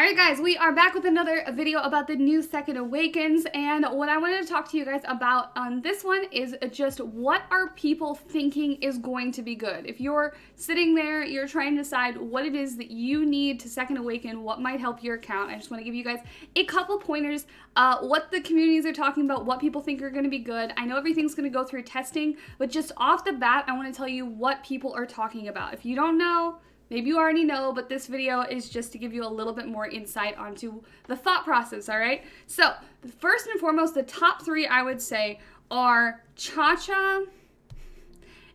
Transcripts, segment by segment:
Alright guys, we are back with another video about the new Second Awakens, and what I wanted to talk to you guys about on this one is just what are people thinking is going to be good. If you're sitting there, you're trying to decide what it is that you need to Second Awaken, what might help your account, I just want to give you guys a couple pointers, what the communities are talking about, what people think are going to be good. I know everything's going to go through testing, but just off the bat, I want to tell you what people are talking about. If you don't know, maybe you already know, but this video is just to give you a little bit more insight onto the thought process, all right? So, first and foremost, the top three I would say are Cha-Cha,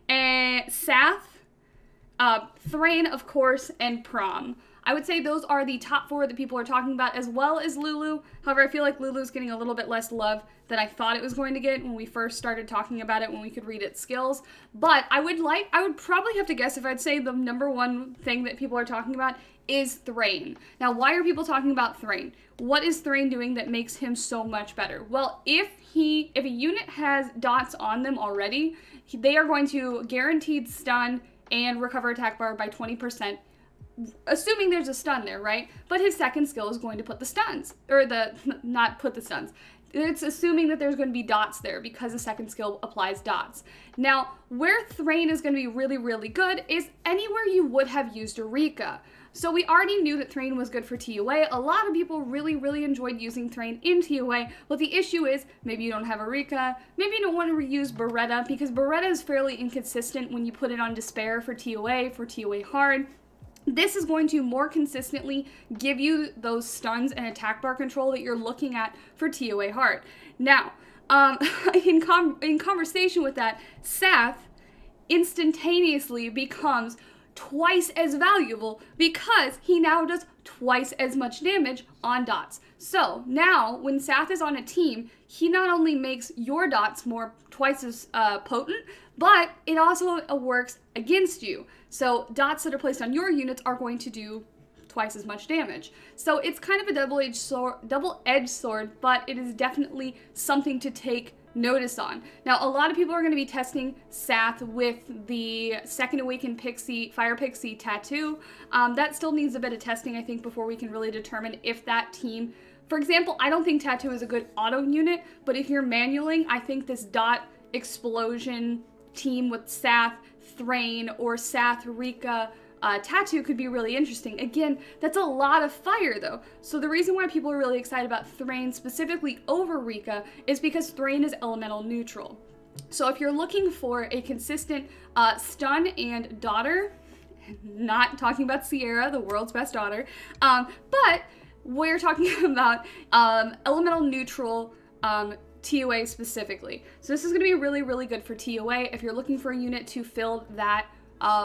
and Sath, Thrain, of course, and Prom. I would say those are the top four that people are talking about, as well as Lulu. However, I feel like Lulu's getting a little bit less love than I thought it was going to get when we first started talking about it, when we could read its skills. But I would probably have to guess if I'd say the number one thing that people are talking about is Thrain. Now, why are people talking about Thrain? What is Thrain doing that makes him so much better? Well, if a unit has dots on them already, they are going to guaranteed stun and recover attack bar by 20%. Assuming there's a stun there, right? But his second skill is going to put the stuns, or not put the stuns. It's assuming that there's going to be dots there because the second skill applies dots. Now, where Thrain is going to be really, really good is anywhere you would have used Eureka. So we already knew that Thrain was good for TOA. A lot of people really, really enjoyed using Thrain in TOA, but the issue is maybe you don't have Eureka, maybe you don't want to reuse Beretta, because Beretta is fairly inconsistent when you put it on Despair for TOA Hard. This is going to more consistently give you those stuns and attack bar control that you're looking at for TOA Hard. Now, in conversation with that, Sath instantaneously becomes twice as valuable because he now does twice as much damage on dots. So now when Sath is on a team, he not only makes your dots twice as potent, but it also works against you. So dots that are placed on your units are going to do twice as much damage. So it's kind of a double-edged sword, but it is definitely something to take notice on. Now, a lot of people are going to be testing Sath with the Second Awakened Fire Pixie tattoo. That still needs a bit of testing, I think, before we can really determine if that team... For example, I don't think Tattoo is a good auto unit, but if you're manualing, I think this dot explosion team with Sath, Thrain, or Sath, Rika, Tattoo could be really interesting. Again, that's a lot of fire though. So the reason why people are really excited about Thrain specifically over Rika is because Thrain is elemental neutral. So if you're looking for a consistent stun and daughter, not talking about Sierra, the world's best daughter, but we're talking about elemental neutral TOA specifically. So this is going to be really, really good for TOA if you're looking for a unit to fill that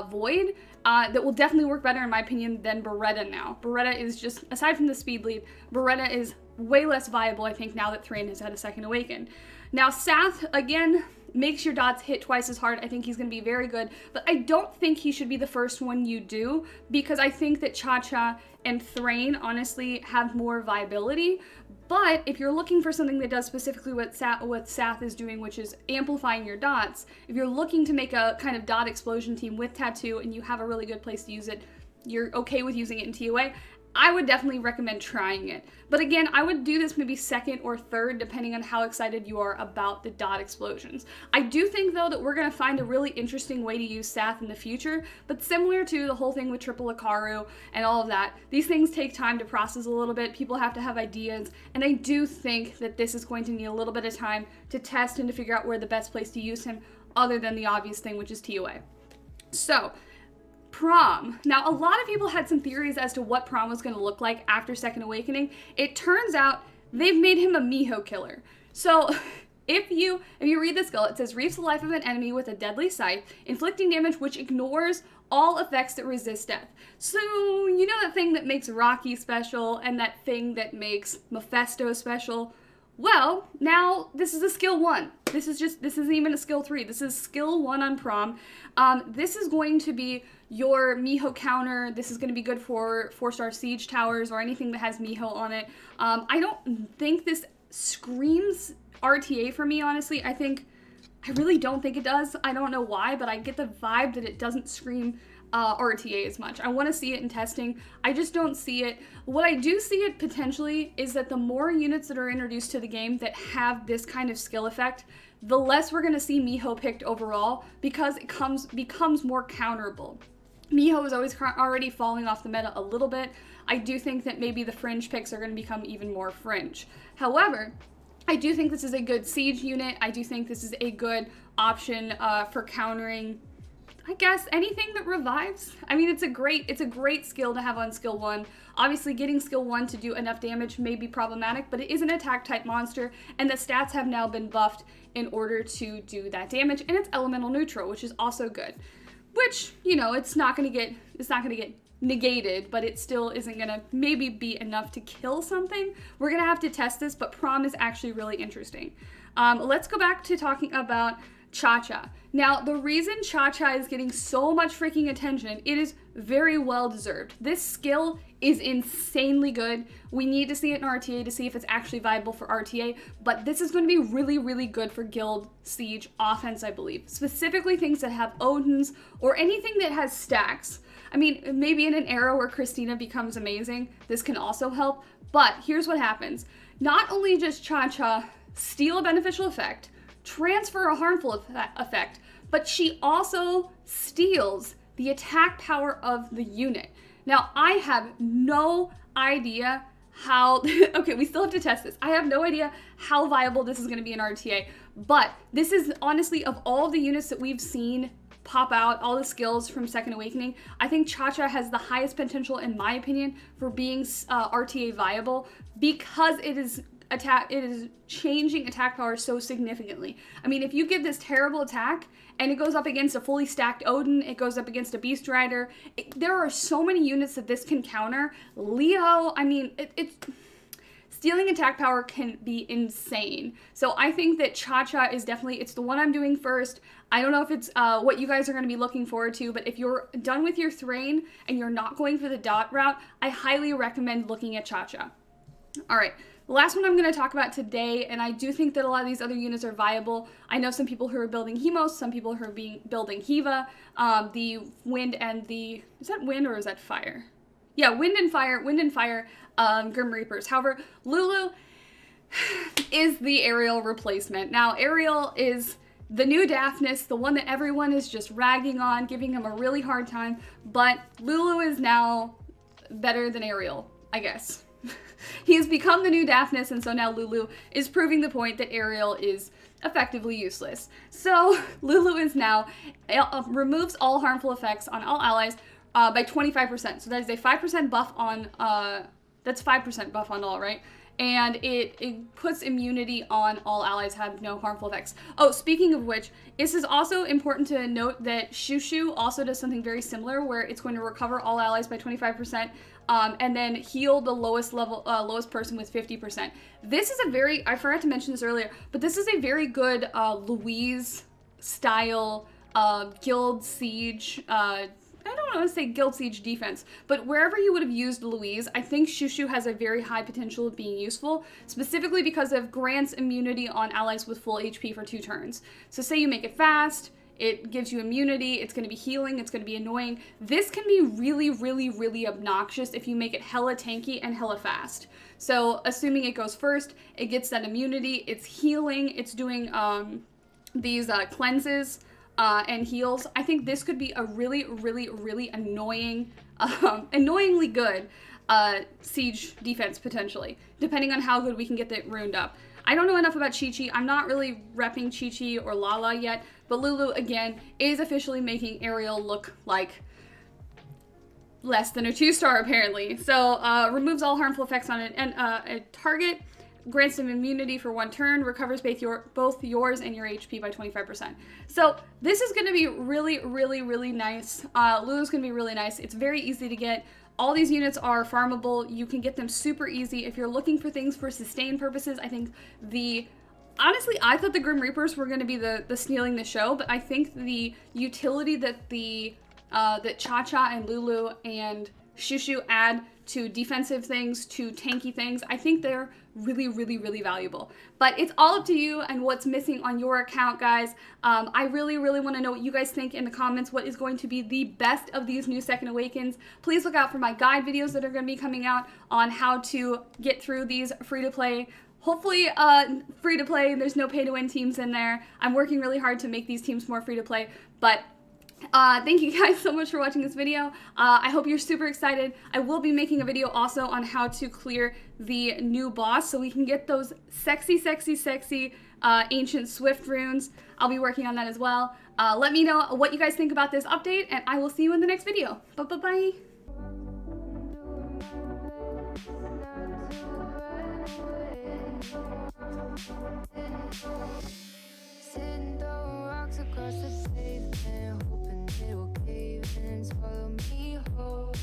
void. That will definitely work better, in my opinion, than Beretta now. Beretta is just, aside from the speed lead, Beretta is way less viable, I think, now that Thrain has had a Second Awaken. Now, Sath, again, makes your dots hit twice as hard. I think he's going to be very good, but I don't think he should be the first one you do, because I think that Cha-Cha and Thrain, honestly, have more viability. But if you're looking for something that does specifically what Sath is doing, which is amplifying your dots, if you're looking to make a kind of dot explosion team with Tattoo and you have a really good place to use it, you're okay with using it in TOA, I would definitely recommend trying it. But again, I would do this maybe second or third, depending on how excited you are about the dot explosions. I do think, though, that we're going to find a really interesting way to use Sath in the future, but similar to the whole thing with Triple Ikaru and all of that, these things take time to process a little bit. People have to have ideas, and I do think that this is going to need a little bit of time to test and to figure out where the best place to use him, other than the obvious thing, which is TOA. So, Prom. Now, a lot of people had some theories as to what Prom was going to look like after Second Awakening. It turns out they've made him a Miho killer. So, if you read the skill, it says, reaps the life of an enemy with a deadly scythe, inflicting damage which ignores all effects that resist death. So, you know that thing that makes Rocky special, and that thing that makes Mephisto special? Well, now this is a skill 1. This isn't even a skill 3. This is skill 1 on Prom. This is going to be your Miho counter. This is going to be good for 4-star siege towers or anything that has Miho on it. I don't think this screams RTA for me, honestly. I really don't think it does. I don't know why, but I get the vibe that it doesn't scream RTA as much. I want to see it in testing. I just don't see it. What I do see it potentially is that the more units that are introduced to the game that have this kind of skill effect, the less we're going to see Miho picked overall, because it becomes more counterable. Miho is always already falling off the meta a little bit. I do think that maybe the fringe picks are going to become even more fringe. However, I do think this is a good siege unit. I do think this is a good option for countering, I guess, anything that revives. I mean, it's a great skill to have on skill 1. Obviously, getting skill 1 to do enough damage may be problematic, but it is an attack type monster, and the stats have now been buffed in order to do that damage, and it's elemental neutral, which is also good. Which, you know, it's not gonna get negated, but it still isn't gonna maybe be enough to kill something. We're gonna have to test this, but Prom is actually really interesting. Let's go back to talking about Cha-Cha. Now, the reason Cha-Cha is getting so much freaking attention, it is very well deserved. This skill is insanely good. We need to see it in RTA to see if it's actually viable for RTA, but this is going to be really, really good for Guild Siege offense, I believe. Specifically things that have Odins or anything that has stacks. I mean, maybe in an era where Christina becomes amazing, this can also help, but here's what happens. Not only does Cha-Cha steal a beneficial effect, transfer a harmful effect, but she also steals the attack power of the unit. Now, I have no idea how, okay, we still have to test this. I have no idea how viable this is going to be in RTA, but this is honestly, of all the units that we've seen pop out, all the skills from Second Awakening, I think Cha-Cha has the highest potential, in my opinion, for being RTA viable, because it is changing attack power so significantly. I mean, if you give this terrible attack and it goes up against a fully stacked Odin, it goes up against a Beast Rider, there are so many units that this can counter. Leo, I mean, stealing attack power can be insane. So I think that Cha-Cha is definitely, it's the one I'm doing first. I don't know if it's what you guys are going to be looking forward to, but if you're done with your Thrain and you're not going for the dot route, I highly recommend looking at Cha-Cha. All right. The last one I'm going to talk about today, and I do think that a lot of these other units are viable. I know some people who are building Hemos, some people who are building Hiva, the wind and the, is that wind or is that fire? Yeah, wind and fire, Grim Reapers. However, Lulu is the Ariel replacement. Now, Ariel is the new Daphnis, the one that everyone is just ragging on, giving him a really hard time, but Lulu is now better than Ariel, I guess. He has become the new Daphnis, and so now Lulu is proving the point that Ariel is effectively useless. So Lulu is now, removes all harmful effects on all allies by 25%. So that is a 5% buff on, that's 5% buff on all, right? And it puts immunity on all allies have no harmful effects. Oh, speaking of which, this is also important to note that Shushu also does something very similar, where it's going to recover all allies by 25%, and then heal the lowest person with 50%. This is a very, I forgot to mention this earlier, but this is a very good Louise style Guild Siege, I don't want to say Guild Siege defense, but wherever you would have used Louise, I think Shushu has a very high potential of being useful, specifically because of grants immunity on allies with full HP for 2 turns. So say you make it fast, it gives you immunity, it's going to be healing, it's going to be annoying. This can be really, really, really obnoxious if you make it hella tanky and hella fast. So assuming it goes first, it gets that immunity, it's healing, it's doing these cleanses, and heals. I think this could be a really, really, really annoying, annoyingly good siege defense potentially, depending on how good we can get that ruined up. I don't know enough about Chi-Chi. I'm not really repping Chi-Chi or Lala yet, but Lulu, again, is officially making Ariel look like less than a 2-star apparently. So removes all harmful effects on a target, grants them immunity for 1 turn, recovers both yours and your HP by 25%. So this is going to be really, really, really nice. Lulu's going to be really nice. It's very easy to get. All these units are farmable. You can get them super easy. If you're looking for things for sustain purposes, I think honestly, I thought the Grim Reapers were going to be the stealing the show, but I think the utility that that Cha-Cha and Lulu and Shushu add to defensive things, to tanky things. I think they're really, really, really valuable. But it's all up to you and what's missing on your account, guys. I really, really want to know what you guys think in the comments. What is going to be the best of these new Second Awakens? Please look out for my guide videos that are going to be coming out on how to get through these free-to-play, hopefully free-to-play. There's no pay-to-win teams in there. I'm working really hard to make these teams more free-to-play, but thank you guys so much for watching this video. I hope you're super excited. I will be making a video also on how to clear the new boss so we can get those sexy, sexy, sexy ancient Swift runes. I'll be working on that as well. Let me know what you guys think about this update, and I will see you in the next video. Bye-bye-bye. Sitting throwing rocks across the pavement, hoping it will cave in and swallow me whole.